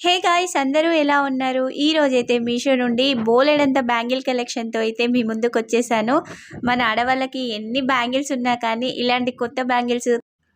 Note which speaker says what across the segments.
Speaker 1: Hey guys అందరూ ఎలా ఉన్నారు? ఈ రోజైతే మీషో నుండి బోలెడంత బ్యాంగిల్ కలెక్షన్‌తో అయితే మీ ముందుకొచ్చేసాను. మన ఆడవాళ్ళకి ఎన్ని బ్యాంగిల్స్ ఉన్నా కానీ ఇలాంటి కొత్త బ్యాంగిల్స్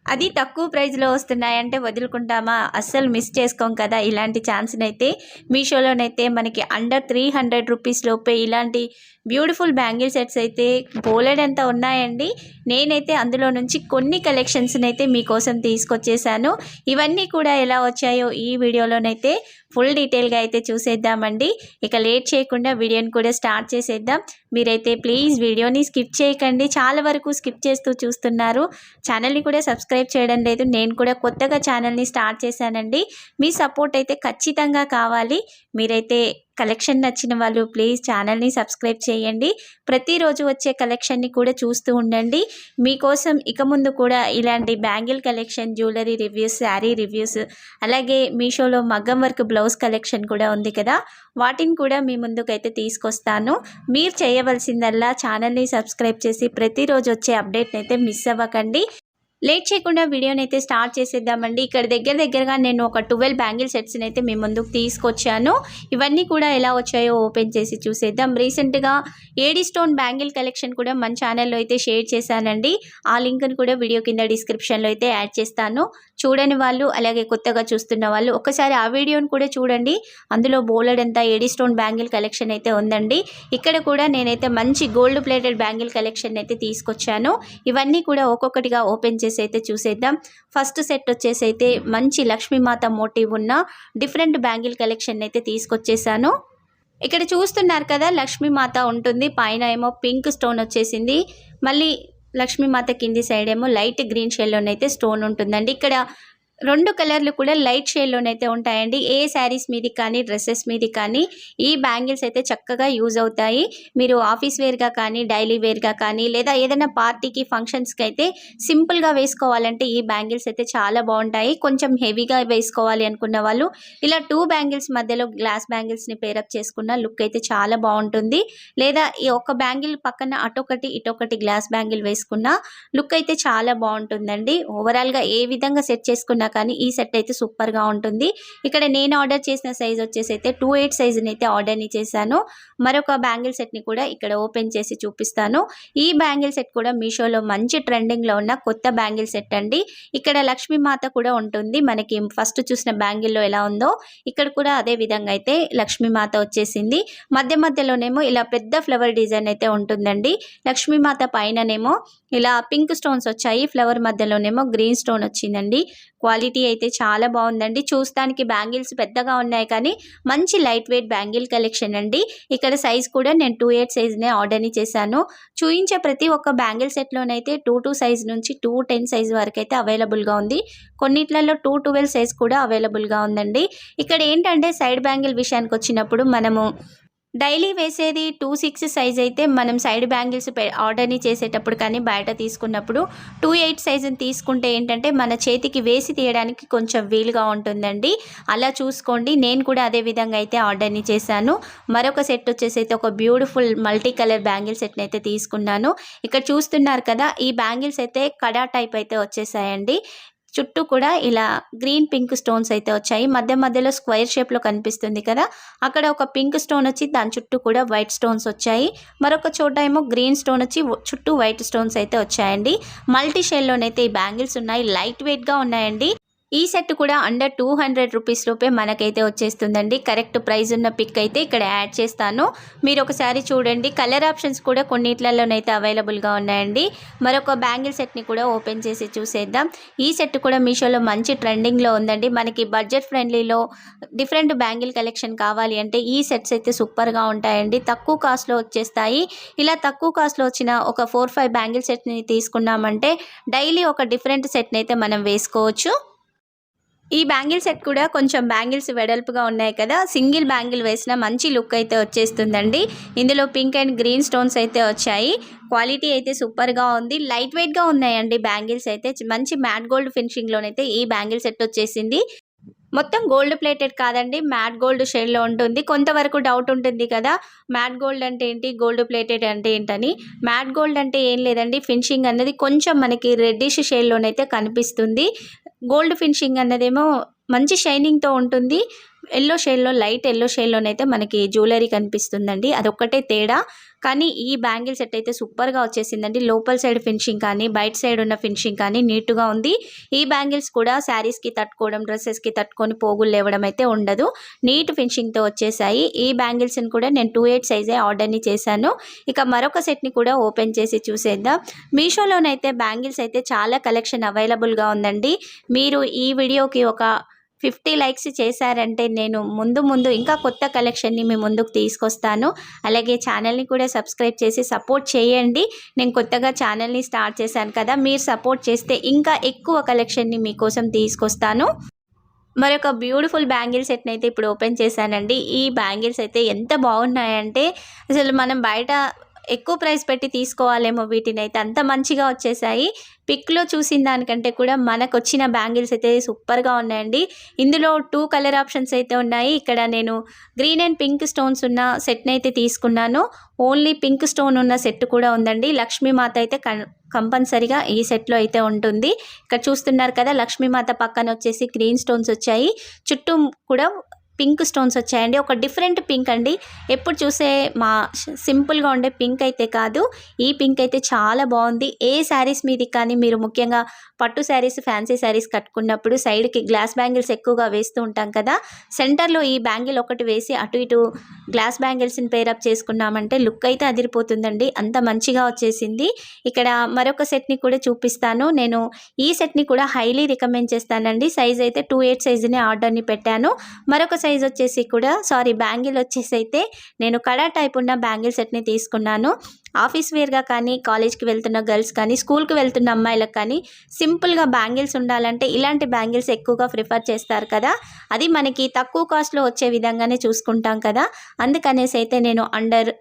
Speaker 1: అది తక్కువ ప్రైస్‌లో వస్తున్నాయంటే వదులుకుంటామా? అస్సలు మిస్ చేసుకోం కదా! ఇలాంటి ఛాన్స్‌నైతే మీషోలోనైతే మనకి అండర్ 300 రూపీస్ లోపే ఇలాంటి బ్యూటిఫుల్ బ్యాంగిల్ సెట్స్ అయితే బోలెడంత ఉన్నాయండి. నేనైతే అందులో నుంచి కొన్ని కలెక్షన్స్‌నైతే మీకోసం తీసుకొచ్చేసాను. ఇవన్నీ కూడా ఎలా వచ్చాయో ఈ వీడియోలోనైతే ఫుల్ డీటెయిల్‌గా అయితే చూసేద్దామండి. ఇక లేట్ చేయకుండా వీడియోని కూడా స్టార్ట్ చేసేద్దాం. మీరైతే ప్లీజ్ వీడియోని స్కిప్ చేయకండి. చాలా వరకు స్కిప్ చేస్తూ చూస్తున్నారు. ఛానల్‌ని కూడా సబ్స్క్రైబ్ చేయడం లేదు. నేను కూడా కొత్తగా ఛానల్‌ని స్టార్ట్ చేశానండి. మీ సపోర్ట్ అయితే ఖచ్చితంగా కావాలి. మీరైతే కలెక్షన్ నచ్చిన వాళ్ళు ప్లీజ్ ఛానల్ని సబ్స్క్రైబ్ చేయండి. ప్రతిరోజు వచ్చే కలెక్షన్ని కూడా చూస్తూ ఉండండి. మీకోసం ఇక ముందు కూడా ఇలాంటి bangle collection, jewellery reviews, sari reviews, అలాగే మీషోలో మగ్గం వర్క్ బ్లౌజ్ కలెక్షన్ కూడా ఉంది కదా, వాటిని కూడా మీ ముందుకైతే తీసుకొస్తాను. మీరు చేయవలసిందల్లా ఛానల్ని సబ్స్క్రైబ్ చేసి ప్రతిరోజు వచ్చే అప్డేట్ని అయితే మిస్ అవ్వకండి. లేట్ చేయకుండా వీడియోని అయితే స్టార్ట్ చేసేద్దామండి. ఇక్కడ దగ్గరగా నేను ఒక 12 బ్యాంగిల్ సెట్స్ని అయితే మీ ముందుకు తీసుకొచ్చాను. ఇవన్నీ కూడా ఎలా వచ్చాయో ఓపెన్ చేసి చూసేద్దాం. రీసెంట్గా ఏడీ స్టోన్ బ్యాంగిల్ కలెక్షన్ కూడా మన ఛానల్లో అయితే షేర్ చేశానండి. ఆ లింక్ని కూడా వీడియో కింద డిస్క్రిప్షన్లో అయితే యాడ్ చేస్తాను. చూడని వాళ్ళు, అలాగే కొత్తగా చూస్తున్న వాళ్ళు ఒకసారి ఆ వీడియోని కూడా చూడండి. అందులో బోలెడంతా ఏడీ స్టోన్ బ్యాంగిల్ కలెక్షన్ అయితే ఉందండి. ఇక్కడ కూడా నేనైతే మంచి గోల్డ్ ప్లేటెడ్ బ్యాంగిల్ కలెక్షన్ అయితే తీసుకొచ్చాను. ఇవన్నీ కూడా ఒక్కొక్కటిగా ఓపెన్ చేసి అయితే చూసేద్దాం. ఫస్ట్ సెట్ వచ్చేసి అయితే మంచి లక్ష్మీమాత మోటివ్ ఉన్న డిఫరెంట్ బ్యాంగిల్ కలెక్షన్ అయితే తీసుకొచ్చేసాను. ఇక్కడ చూస్తున్నారు కదా, లక్ష్మీమాత ఉంటుంది, పైన ఏమో పింక్ స్టోన్ వచ్చేసింది. మళ్ళీ లక్ష్మీమాత కింది సైడ్ ఏమో లైట్ గ్రీన్ షేడ్లోనైతే స్టోన్ ఉంటుందండి. ఇక్కడ 2 కలర్లు కూడా లైట్ షేడ్లోనైతే ఉంటాయండి. ఏ శారీస్ మీది కానీ డ్రెస్సెస్ మీది కానీ ఈ బ్యాంగిల్స్ అయితే చక్కగా యూజ్ అవుతాయి. మీరు ఆఫీస్ వేర్గా కానీ, డైలీ వేర్గా కానీ, లేదా ఏదైనా పార్టీకి, ఫంక్షన్స్కి అయితే సింపుల్గా వేసుకోవాలంటే ఈ బ్యాంగిల్స్ అయితే చాలా బాగుంటాయి. కొంచెం హెవీగా వేసుకోవాలి అనుకున్న వాళ్ళు ఇలా 2 బ్యాంగిల్స్ మధ్యలో గ్లాస్ బ్యాంగిల్స్ని పేరప్ చేసుకున్న లుక్ అయితే చాలా బాగుంటుంది. లేదా ఈ ఒక్క బ్యాంగిల్ పక్కన అటొకటి ఇటొకటి గ్లాస్ బ్యాంగిల్ వేసుకున్న లుక్ అయితే చాలా బాగుంటుందండి. ఓవరాల్గా ఏ విధంగా సెట్ చేసుకున్నా కానీ ఈ సెట్ అయితే సూపర్గా ఉంటుంది. ఇక్కడ నేను ఆర్డర్ చేసిన సైజ్ వచ్చేసి అయితే 28 సైజుని అయితే ఆర్డర్ని చేశాను. మరొక బ్యాంగిల్ సెట్ని కూడా ఇక్కడ ఓపెన్ చేసి చూపిస్తాను. ఈ బ్యాంగిల్ సెట్ కూడా మీషోలో మంచి ట్రెండింగ్లో ఉన్న కొత్త బ్యాంగిల్ సెట్ అండి. ఇక్కడ లక్ష్మీమాత కూడా ఉంటుంది. మనకి ఫస్ట్ చూసిన బ్యాంగిల్లో ఎలా ఉందో ఇక్కడ కూడా అదే విధంగా అయితే లక్ష్మీమాత వచ్చేసింది. మధ్యలోనేమో ఇలా పెద్ద ఫ్లవర్ డిజైన్ అయితే ఉంటుందండి. లక్ష్మీమాత పైననేమో ఇలా పింక్ స్టోన్స్ వచ్చాయి, ఫ్లవర్ మధ్యలోనేమో గ్రీన్ స్టోన్ వచ్చిందండి. క్వాలిటీ అయితే చాలా బాగుందండి. చూస్తానికి బ్యాంగిల్స్ పెద్దగా ఉన్నాయి కానీ మంచి లైట్ వెయిట్ బ్యాంగిల్ కలెక్షన్ అండి. ఇక్కడ సైజ్ కూడా నేను 28 సైజ్నే ఆర్డర్ని చేశాను. చూయించే ప్రతి ఒక్క బ్యాంగిల్ సెట్లోనైతే 22 సైజ్ నుంచి 210 సైజ్ వరకు అయితే అవైలబుల్గా ఉంది. కొన్నిట్లలో 212 సైజ్ కూడా అవైలబుల్గా ఉందండి. ఇక్కడ ఏంటంటే సైడ్ బ్యాంగిల్ విషయానికి వచ్చినప్పుడు మనము డైలీ వేసేది 26 సైజ్ అయితే మనం సైడ్ బ్యాంగిల్స్ ఆర్డర్ని చేసేటప్పుడు కానీ బయట తీసుకున్నప్పుడు 28 సైజుని తీసుకుంటే ఏంటంటే మన చేతికి వేసి తీయడానికి కొంచెం వీలుగా ఉంటుందండి. అలా చూసుకోండి. నేను కూడా అదే విధంగా అయితే ఆర్డర్ని చేశాను. మరొక సెట్ వచ్చేసి అయితే ఒక బ్యూటిఫుల్ మల్టీ కలర్ బ్యాంగిల్ సెట్ని అయితే తీసుకున్నాను. ఇక్కడ చూస్తున్నారు కదా, ఈ బ్యాంగిల్స్ అయితే కడా టైప్ అయితే వచ్చేసాయండి. చుట్టూ కూడా ఇలా గ్రీన్ పింక్ స్టోన్స్ అయితే వచ్చాయి. మధ్యలో స్క్వేర్ షేప్లో కనిపిస్తుంది కదా, అక్కడ ఒక పింక్ స్టోన్ వచ్చి దాని చుట్టూ కూడా వైట్ స్టోన్స్ వచ్చాయి. మరొక చోట ఏమో గ్రీన్ స్టోన్ వచ్చి చుట్టూ వైట్ స్టోన్స్ అయితే వచ్చాయండి. మల్టీ షేడ్లోనైతే ఈ బ్యాంగిల్స్ ఉన్నాయి. లైట్ వెయిట్గా ఉన్నాయండి. ఈ సెట్ కూడా అండర్ 200 రూపీస్ లోపే మనకైతే వచ్చేస్తుందండి. కరెక్ట్ ప్రైస్ ఉన్న పిక్ అయితే ఇక్కడ యాడ్ చేస్తాను, మీరు ఒకసారి చూడండి. కలర్ ఆప్షన్స్ కూడా కొన్నిట్లలోనైతే అవైలబుల్గా ఉన్నాయండి. మరొక బ్యాంగిల్ సెట్ని కూడా ఓపెన్ చేసి చూసేద్దాం. ఈ సెట్ కూడా మీషోలో మంచి ట్రెండింగ్లో ఉందండి. మనకి బడ్జెట్ ఫ్రెండ్లీలో డిఫరెంట్ బ్యాంగిల్ కలెక్షన్ కావాలి అంటే ఈ సెట్స్ అయితే సూపర్గా ఉంటాయండి. తక్కువ కాస్ట్లో వచ్చేస్తాయి. ఇలా తక్కువ కాస్ట్లో వచ్చిన ఒక 4-5 బ్యాంగిల్ సెట్ని తీసుకున్నామంటే డైలీ ఒక డిఫరెంట్ సెట్ని అయితే మనం వేసుకోవచ్చు. ఈ బ్యాంగిల్ సెట్ కూడా కొంచెం బ్యాంగిల్స్ వెడల్పుగా ఉన్నాయి కదా, సింగిల్ బ్యాంగిల్ వేసిన మంచి లుక్ అయితే వచ్చేస్తుందండి. ఇందులో పింక్ అండ్ గ్రీన్ స్టోన్స్ అయితే వచ్చాయి. క్వాలిటీ అయితే సూపర్గా ఉంది. లైట్ వెయిట్గా ఉన్నాయండి బ్యాంగిల్స్ అయితే. మంచి మ్యాట్ గోల్డ్ ఫినిషింగ్లోనైతే ఈ బ్యాంగిల్ సెట్ వచ్చేసింది. మొత్తం గోల్డ్ ప్లేటెడ్ కాదండి, మ్యాట్ గోల్డ్ షేడ్లో ఉంటుంది. కొంతవరకు డౌట్ ఉంటుంది కదా, మ్యాట్ గోల్డ్ అంటే ఏంటి, గోల్డ్ ప్లేటెడ్ అంటే ఏంటని. మ్యాట్ గోల్డ్ అంటే ఏం లేదండి, ఫినిషింగ్ అనేది కొంచెం మనకి రెడ్డిష్ షేడ్లోనైతే కనిపిస్తుంది. గోల్డ్ ఫినిషింగ్ అన్నదేమో మంచి షైనింగ్తో ఉంటుంది. ఎల్లో షేడ్లో, లైట్ ఎల్లో షేడ్లోనైతే మనకి జ్యువెలరీ కనిపిస్తుందండి. అదొక్కటే తేడా. కానీ ఈ బ్యాంగిల్ సెట్ అయితే సూపర్గా వచ్చేసిందండి. లోపల సైడ్ ఫినిషింగ్ కానీ, బయట సైడ్ ఉన్న ఫినిషింగ్ కానీ నీట్గా ఉంది. ఈ బ్యాంగిల్స్ కూడా శారీస్కి తట్టుకోవడం, డ్రెస్సెస్కి తట్టుకొని పోగులు లేవడం అయితే ఉండదు. నీట్ ఫినిషింగ్తో వచ్చేసాయి. ఈ బ్యాంగిల్స్ని కూడా నేను 2/8 సైజే ఆర్డర్ని చేశాను. ఇక మరొక సెట్ని కూడా ఓపెన్ చేసి చూసేద్దాం. మీషోలోనైతే బ్యాంగిల్స్ అయితే చాలా కలెక్షన్ అవైలబుల్గా ఉందండి. మీరు ఈ వీడియోకి ఒక 50 లైక్స్ చేశారంటే నేను ముందు ఇంకా కొత్త కలెక్షన్ని మీ ముందుకు తీసుకొస్తాను. అలాగే ఛానల్ని కూడా సబ్స్క్రైబ్ చేసి సపోర్ట్ చేయండి. నేను కొత్తగా ఛానల్ని స్టార్ట్ చేశాను కదా, మీరు సపోర్ట్ చేస్తే ఇంకా ఎక్కువ కలెక్షన్ని మీకోసం తీసుకొస్తాను. మరొక బ్యూటిఫుల్ బ్యాంగిల్ సెట్ని అయితే ఇప్పుడు ఓపెన్ చేశానండి. ఈ బ్యాంగిల్స్ అయితే ఎంత బాగున్నాయంటే అసలు మనం బయట ఎక్కువ ప్రైస్ పెట్టి తీసుకోవాలేమో వీటిని అయితే, అంత మంచిగా వచ్చేసాయి. పిక్లో చూసిన దానికంటే కూడా మనకు వచ్చిన బ్యాంగిల్స్ అయితే సూపర్గా ఉన్నాయండి. ఇందులో 2 కలర్ ఆప్షన్స్ అయితే ఉన్నాయి. ఇక్కడ నేను గ్రీన్ అండ్ పింక్ స్టోన్స్ ఉన్న సెట్ని అయితే తీసుకున్నాను. ఓన్లీ పింక్ స్టోన్ ఉన్న సెట్ కూడా ఉందండి. లక్ష్మీమాత అయితే కంపల్సరిగా ఈ సెట్లో అయితే ఉంటుంది. ఇక్కడ చూస్తున్నారు కదా, లక్ష్మీమాత పక్కన వచ్చేసి గ్రీన్ స్టోన్స్ వచ్చాయి, చుట్టూ కూడా పింక్ స్టోన్స్ వచ్చాయండి. ఒక డిఫరెంట్ పింక్ అండి. ఎప్పుడు చూసే మా సింపుల్గా ఉండే పింక్ అయితే కాదు, ఈ పింక్ అయితే చాలా బాగుంది. ఏ శారీస్ మీది కానీ మీరు ముఖ్యంగా పట్టు శారీస్, ఫ్యాన్సీ శారీస్ కట్టుకున్నప్పుడు సైడ్కి గ్లాస్ బ్యాంగిల్స్ ఎక్కువగా వేస్తూ ఉంటాం కదా, సెంటర్లో ఈ బ్యాంగిల్ ఒకటి వేసి అటు ఇటు గ్లాస్ బ్యాంగిల్స్ని పేరప్ చేసుకున్నామంటే లుక్ అయితే అదిరిపోతుందండి. అంత మంచిగా వచ్చేసింది. ఇక్కడ మరొక సెట్ని కూడా చూపిస్తాను. నేను ఈ సెట్ని కూడా హైలీ రికమెండ్ చేస్తానండి. సైజ్ అయితే 2/8 సైజుని ఆర్డర్ని పెట్టాను. మరొక సైజ్ వచ్చేసి కూడా బ్యాంగిల్ వచ్చేసి అయితే నేను కడా టైప్ ఉన్న బ్యాంగిల్ సెట్ని తీసుకున్నాను. ఆఫీస్ వేర్గా కానీ, కాలేజ్కి వెళ్తున్న గర్ల్స్ కానీ, స్కూల్కి వెళ్తున్న అమ్మాయిలకు కానీ సింపుల్గా బ్యాంగిల్స్ ఉండాలంటే ఇలాంటి బ్యాంగిల్స్ ఎక్కువగా ప్రిఫర్ చేస్తారు కదా, అది మనకి తక్కువ కాస్ట్లో వచ్చే విధంగానే చూసుకుంటాం కదా, అందుకనేసి అయితే నేను అండర్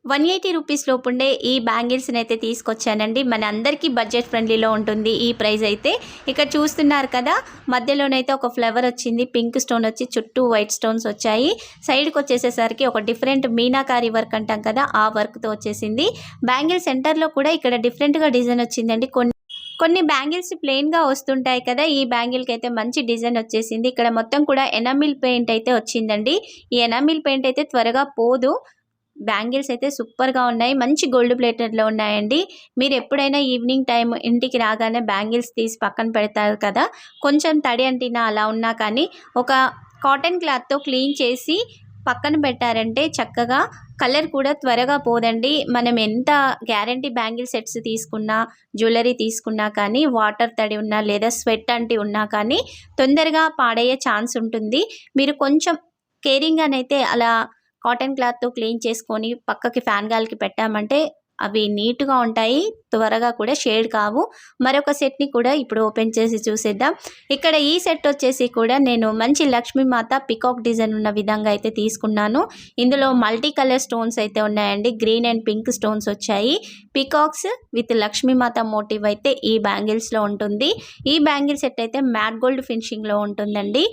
Speaker 1: 180 రూపీస్ లోపుండే ఈ బ్యాంగిల్స్ని అయితే తీసుకొచ్చానండి. మన అందరికీ బడ్జెట్ ఫ్రెండ్లీలో ఉంటుంది ఈ ప్రైస్ అయితే. ఇక్కడ చూస్తున్నారు కదా, మధ్యలోనైతే ఒక ఫ్లవర్ వచ్చింది, పింక్ స్టోన్ వచ్చి చుట్టూ వైట్ స్టోన్స్ వచ్చాయి. సైడ్కి వచ్చేసేసరికి ఒక డిఫరెంట్ మీనాకారి వర్క్ అంటాం కదా, ఆ వర్క్తో వచ్చేసింది. బ్యాంగిల్ సెంటర్లో కూడా ఇక్కడ డిఫరెంట్గా డిజైన్ వచ్చిందండి. కొన్ని బ్యాంగిల్స్ ప్లెయిన్గా వస్తుంటాయి కదా, ఈ బ్యాంగిల్కి అయితే మంచి డిజైన్ వచ్చేసింది. ఇక్కడ మొత్తం కూడా ఎనామిల్ పెయింట్ అయితే వచ్చిందండి. ఈ ఎనామిల్ పెయింట్ అయితే త్వరగా పోదు. బ్యాంగిల్స్ అయితే సూపర్గా ఉన్నాయి. మంచి గోల్డ్ ప్లేటెడ్లో ఉన్నాయండి. మీరు ఎప్పుడైనా ఈవినింగ్ టైం ఇంటికి రాగానే బ్యాంగిల్స్ తీసి పక్కన పెడతారు కదా, కొంచెం తడి అంటినా అలా ఉన్నా కానీ ఒక కాటన్ క్లాత్తో క్లీన్ చేసి పక్కన పెట్టారంటే చక్కగా కలర్ కూడా త్వరగా పోదండి. మనం ఎంత గ్యారంటీ బ్యాంగిల్ సెట్స్ తీసుకున్నా, జ్యువెలరీ తీసుకున్నా కానీ వాటర్ తడి ఉన్నా లేదా స్వెట్ అంటి ఉన్నా కానీ తొందరగా పాడయ్యే ఛాన్స్ ఉంటుంది. మీరు కొంచెం కేరింగ్గానైతే అలా కాటన్ క్లాత్తో క్లీన్ చేసుకొని పక్కకి ఫ్యాన్ గాలికి పెట్టామంటే అవి నీట్గా ఉంటాయి, త్వరగా కూడా షేడ్ కావు. మరొక సెట్ని కూడా ఇప్పుడు ఓపెన్ చేసి చూసేద్దాం. ఇక్కడ ఈ సెట్ వచ్చేసి కూడా నేను మంచి లక్ష్మీమాత పికాక్ డిజైన్ ఉన్న విధంగా అయితే తీసుకున్నాను. ఇందులో మల్టీ కలర్ స్టోన్స్ అయితే ఉన్నాయండి. గ్రీన్ అండ్ పింక్ స్టోన్స్ వచ్చాయి. పికాక్స్ విత్ లక్ష్మీమాత మోటివ్ అయితే ఈ బ్యాంగిల్స్లో ఉంటుంది. ఈ బ్యాంగిల్ సెట్ అయితే మ్యాట్ గోల్డ్ ఫినిషింగ్లో ఉంటుందండి.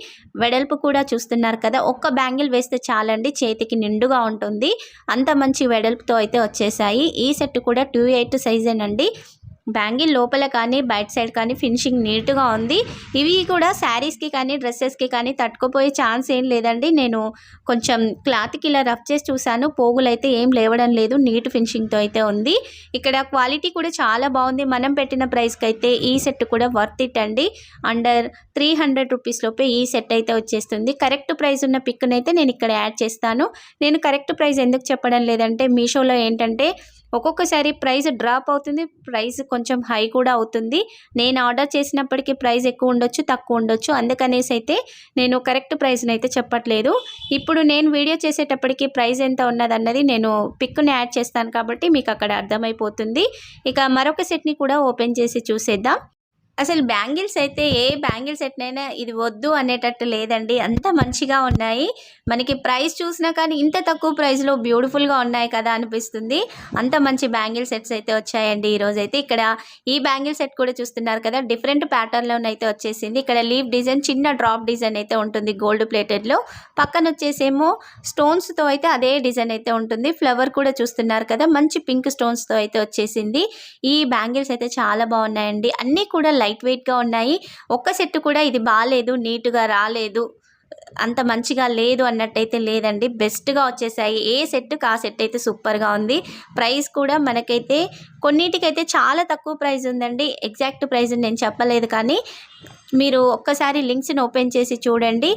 Speaker 1: వెడల్పు కూడా చూస్తున్నారు కదా, ఒక్క బ్యాంగిల్ వేస్తే చాలండి, చేతికి నిండుగా ఉంటుంది. అంత మంచి వెడల్పుతో అయితే వచ్చేసాయి. ఈ సెట్ కూడా 2/8 సైజేనండి. బ్యాంగిల్ లోపల కానీ బయట సైడ్ కానీ ఫినిషింగ్ నీట్గా ఉంది. ఇవి కూడా శారీస్కి కానీ డ్రెస్సెస్కి కానీ తట్టుకుపోయే ఛాన్స్ ఏం లేదండి. నేను కొంచెం క్లాత్కి ఇలా రఫ్ చేసి చూశాను, పోగులు అయితే ఏం లేవడం లేదు, నీట్ ఫినిషింగ్తో అయితే ఉంది. ఇక్కడ క్వాలిటీ కూడా చాలా బాగుంది. మనం పెట్టిన ప్రైస్కి అయితే ఈ సెట్ కూడా వర్త్ ఇట్ అండి. అండర్ 300 రూపీస్ లోపే ఈ సెట్ అయితే వచ్చేస్తుంది. కరెక్ట్ ప్రైస్ ఉన్న పిక్ని అయితే నేను ఇక్కడ యాడ్ చేస్తాను. నేను కరెక్ట్ ప్రైస్ ఎందుకు చెప్పడం లేదంటే మీషోలో ఏంటంటే ఒక్కొక్కసారి ప్రైస్ డ్రాప్ అవుతుంది, ప్రైస్ కొంచెం హై కూడా అవుతుంది. నేను ఆర్డర్ చేసినప్పటికీ ప్రైస్ ఎక్కువ ఉండొచ్చు, తక్కువ ఉండొచ్చు, అందుకనేసి అయితే నేను కరెక్ట్ ప్రైస్ని అయితే చెప్పట్లేదు. ఇప్పుడు నేను వీడియో చేసేటప్పటికి ప్రైస్ ఎంత ఉన్నదన్నది నేను పిక్ని యాడ్ చేస్తాను కాబట్టి మీకు అక్కడ అర్థమైపోతుంది. ఇక మరొక సెట్ని కూడా ఓపెన్ చేసి చూసేద్దాం. అసలు బ్యాంగిల్స్ అయితే ఏ బ్యాంగిల్ సెట్నైనా ఇది వద్దు అనేటట్టు లేదండి, అంత మంచిగా ఉన్నాయి. మనకి ప్రైస్ చూసినా కానీ ఇంత తక్కువ ప్రైస్లో బ్యూటిఫుల్గా ఉన్నాయి కదా అనిపిస్తుంది. అంత మంచి బ్యాంగిల్ సెట్స్ అయితే వచ్చాయండి ఈరోజైతే. ఇక్కడ ఈ బ్యాంగిల్ సెట్ కూడా చూస్తున్నారు కదా, డిఫరెంట్ ప్యాటర్న్లోనైతే వచ్చేసింది. ఇక్కడ లీవ్ డిజైన్, చిన్న డ్రాప్ డిజైన్ అయితే ఉంటుంది గోల్డ్ ప్లేటెడ్లో. పక్కన వచ్చేసేమో స్టోన్స్తో అయితే అదే డిజైన్ అయితే ఉంటుంది. ఫ్లవర్ కూడా చూస్తున్నారు కదా, మంచి పింక్ స్టోన్స్తో అయితే వచ్చేసింది. ఈ బ్యాంగిల్స్ అయితే చాలా బాగున్నాయండి. అన్నీ కూడా లైట్ వెయిట్గా ఉన్నాయి. ఒక్క సెట్ కూడా ఇది బాగాలేదు, నీట్గా రాలేదు, అంత మంచిగా లేదు అన్నట్టయితే లేదండి, బెస్ట్గా వచ్చేసాయి. ఏ సెట్కి ఆ సెట్ అయితే సూపర్గా ఉంది. ప్రైస్ కూడా మనకైతే కొన్నిటికైతే చాలా తక్కువ ప్రైస్ ఉందండి. ఎగ్జాక్ట్ ప్రైస్ నేను చెప్పలేదు, కానీ మీరు ఒక్కసారి లింక్స్ని ఓపెన్ చేసి చూడండి.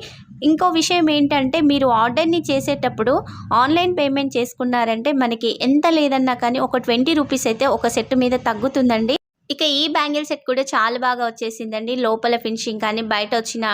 Speaker 1: ఇంకో విషయం ఏంటంటే, మీరు ఆర్డర్ని చేసేటప్పుడు ఆన్లైన్ పేమెంట్ చేసుకున్నారంటే మనకి ఎంత లేదన్నా కానీ ఒక 20 రూపీస్ అయితే ఒక సెట్ మీద తగ్గుతుందండి. ఇక ఈ బ్యాంగిల్ సెట్ కూడా చాలా బాగా వచ్చేసిందండి. లోపల ఫినిషింగ్ కానీ బయట వచ్చిన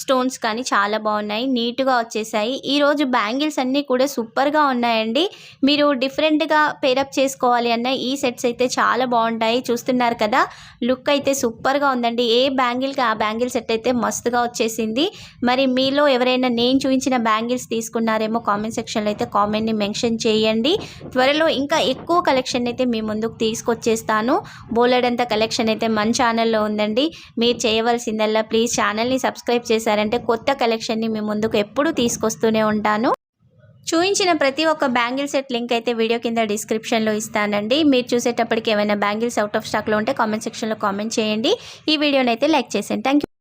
Speaker 1: స్టోన్స్ కానీ చాలా బాగున్నాయి, నీట్గా వచ్చేసాయి. ఈరోజు బ్యాంగిల్స్ అన్నీ కూడా సూపర్గా ఉన్నాయండి. మీరు డిఫరెంట్గా పేరప్ చేసుకోవాలి అన్న ఈ సెట్స్ అయితే చాలా బాగుంటాయి. చూస్తున్నారు కదా, లుక్ అయితే సూపర్గా ఉందండి. ఏ బ్యాంగిల్కి ఆ బ్యాంగిల్ సెట్ అయితే మస్తుగా వచ్చేసింది. మరి మీలో ఎవరైనా నేను చూపించిన బ్యాంగిల్స్ తీసుకున్నారేమో కామెంట్ సెక్షన్లో అయితే కామెంట్ని మెన్షన్ చేయండి. త్వరలో ఇంకా ఎక్కువ కలెక్షన్ అయితే మీ ముందుకు తీసుకొచ్చేస్తాను. బోలెడంత కలెక్షన్ అయితే మన ఛానల్లో ఉందండి. మీరు చేయవలసిందల్లా ప్లీజ్ ఛానల్ని సబ్స్క్రైబ్ చేశారంటే కొత్త కలెక్షన్ని మీ ముందుకు ఎప్పుడూ తీసుకొస్తూనే ఉంటాను. చూపించిన ప్రతి ఒక్క బ్యాంగిల్ సెట్ లింక్ అయితే వీడియో కింద డిస్క్రిప్షన్లో ఇస్తానండి. మీరు చూసేటప్పటికి ఏమైనా బ్యాంగిల్స్ అవుట్ ఆఫ్ స్టాక్లో ఉంటే కామెంట్ సెక్షన్లో కామెంట్ చేయండి. ఈ వీడియోని అయితే లైక్ చేసేయండి. Thank you.